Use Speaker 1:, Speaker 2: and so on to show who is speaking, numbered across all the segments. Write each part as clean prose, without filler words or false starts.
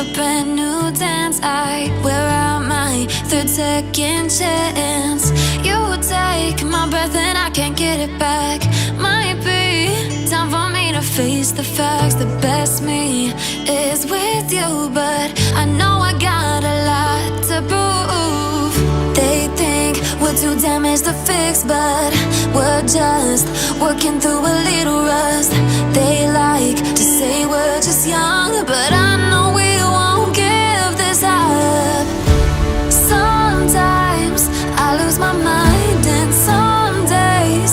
Speaker 1: a brand new dance. I wear out my third second chance. You take my breath and I can't get it back. Might be time for me to face the facts. The best me is with you, but I know I got a lot to prove. They think we're too damaged to fix, but we're just working through a little rust. They like to say we're just young, but I know we won't give this up. Sometimes I lose my mind, and some days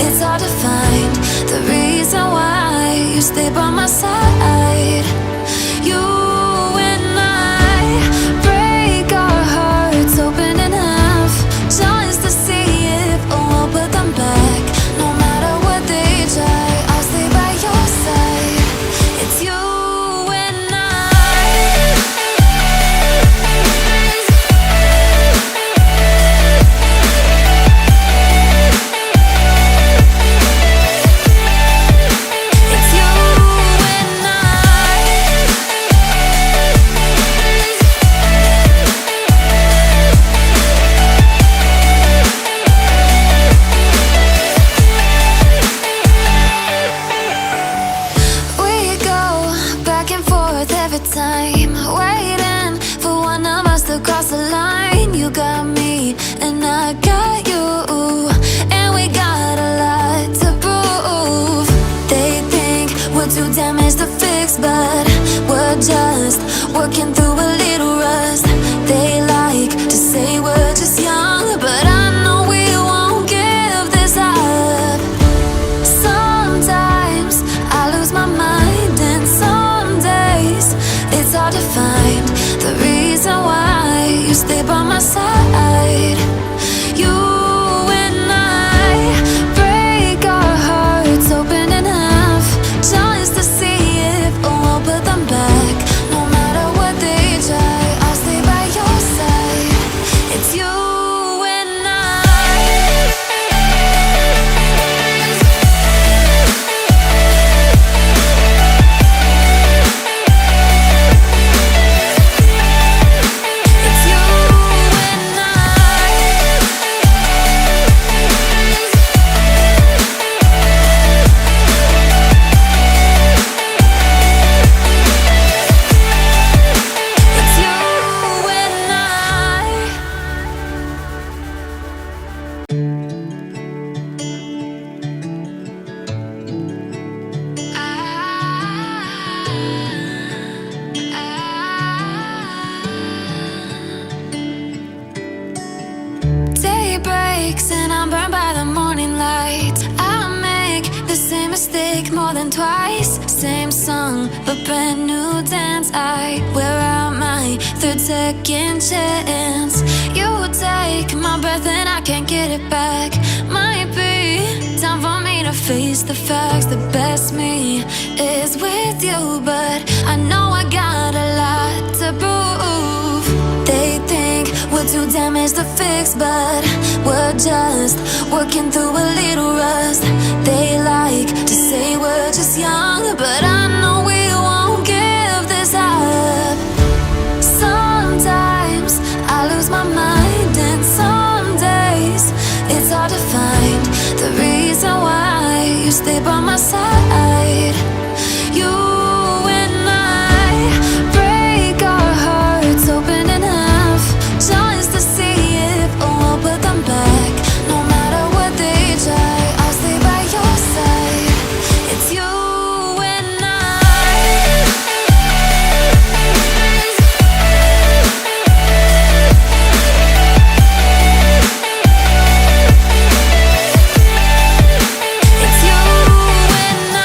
Speaker 1: it's hard to find the reason why you stay by my side. You and I break our hearts open in half, just to see if we'll put them back. No matter what they try, I'll stay by your side. It's you and I. It's you and I. We go back and forth every time, waiting for one of us to cross the line. You got me and I got you, and we got a lot to prove. They think we're too damaged to fix, but we're just working through a little rust. They like to say we're just young, but I know we won't give this up. Sometimes I lose my mind, and some days it's hard to find the reason why you stay by my side. You and I break our hearts open in half, just to see if we'll put them back. No matter what they try, I'll stay by your side. It's you and I. It's you and I. It's you and Day breaks and I'm burned by the morning light. I make the same mistake more than twice. Same song, but brand new dance. I wear out my third second chance. You take my breath and I can't get it back. Might be time for me to face the facts. The best me is with you, but I know I got a lot to prove. They think we're too damaged to fix, but we're just working through a little rust. They like to say we're just young, but I know we won't give this up. Sometimes I lose my mind, and some days it's hard to find the reason why you stay by my side. You and I break our hearts open in half, just to see if we'll put them back. No matter what they try, I'll stay by your side. It's you and I. It's you and I.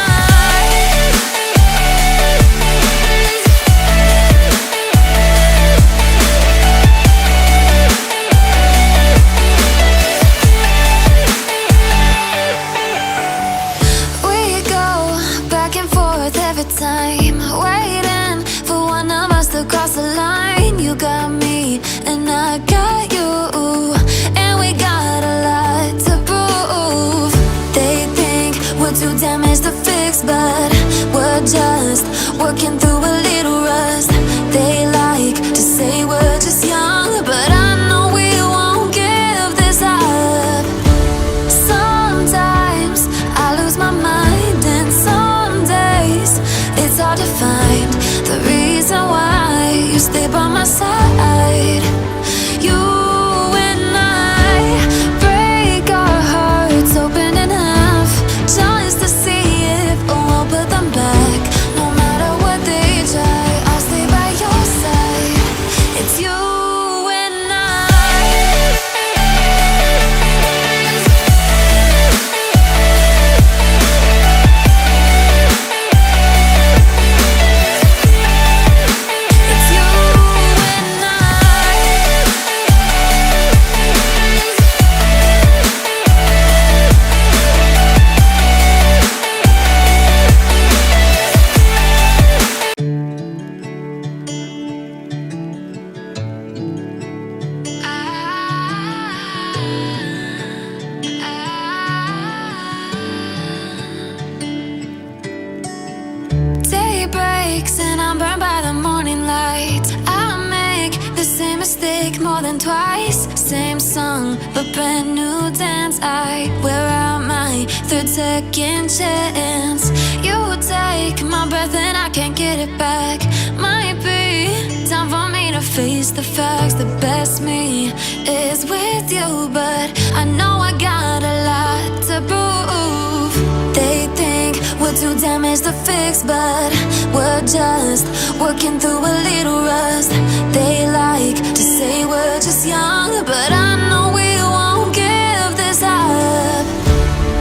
Speaker 1: dance. I wear out my third second chance. You take my breath and I can't get it back. Might be time for me to face the facts. The best me is with you, but I know I got a lot to prove. They think we're too damaged to fix, but we're just working through a little rust. They like to say we're just young, but I know we won't give this up.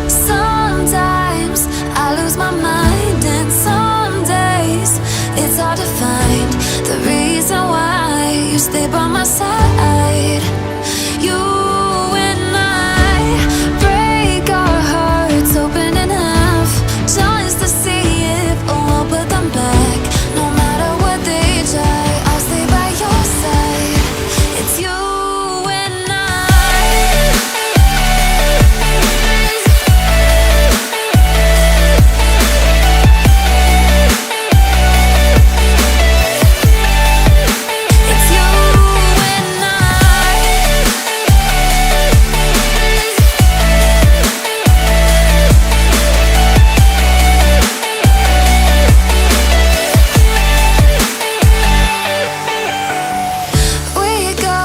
Speaker 1: Sometimes I lose my mind, and some days it's hard to find the reason why you stay by my side. You and I break our hearts open in half, just to see if we'll put them back. No matter what they try, I'll stay by your side. It's you and I. It's you and I. We go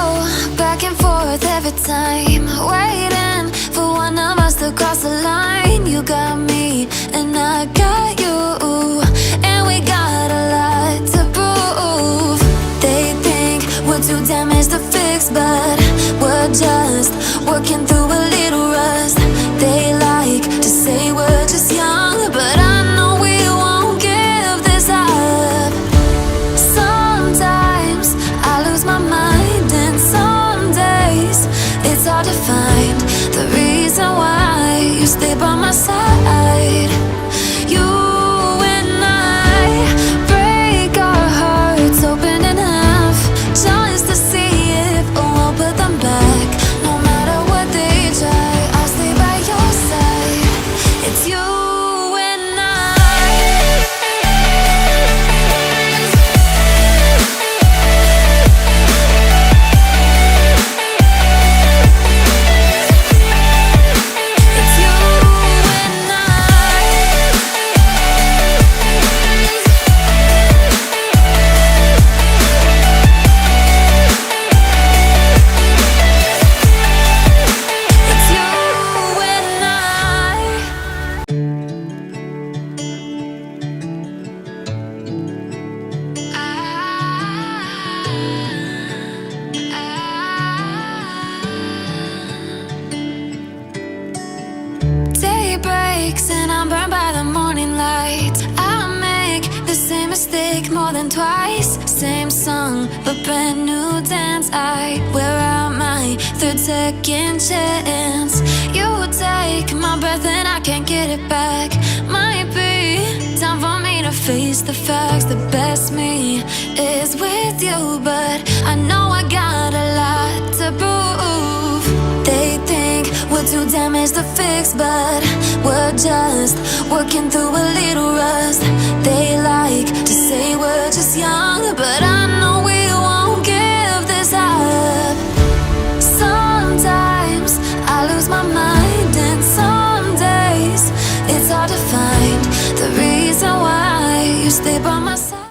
Speaker 1: back and forth every time, waiting for one of us to cross the line. You got me and I got you, and we got a lot to prove. They think we're too damaged to fix, but we're just working through a little rust. They like to say we're just young, but I know we won't give this up. Sometimes I lose my mind, and some days it's hard to find the reason why you stay by my side. You and I break our hearts open in half, just to see if we'll put them back. No matter what they try, I'll stay by your side. It's you and I. It's you and I. It's you and Day breaks and I'm burned by the morning light. I make the same mistake more than twice. Same song, but brand new dance. I wear out my third second chance. You take my breath and I can't get it back. Might be time for me to face the facts. The best me is with you, but I know I got a lot to prove. They think we're too damaged to fix, but we're just working through a little rust. They like to say we're just young,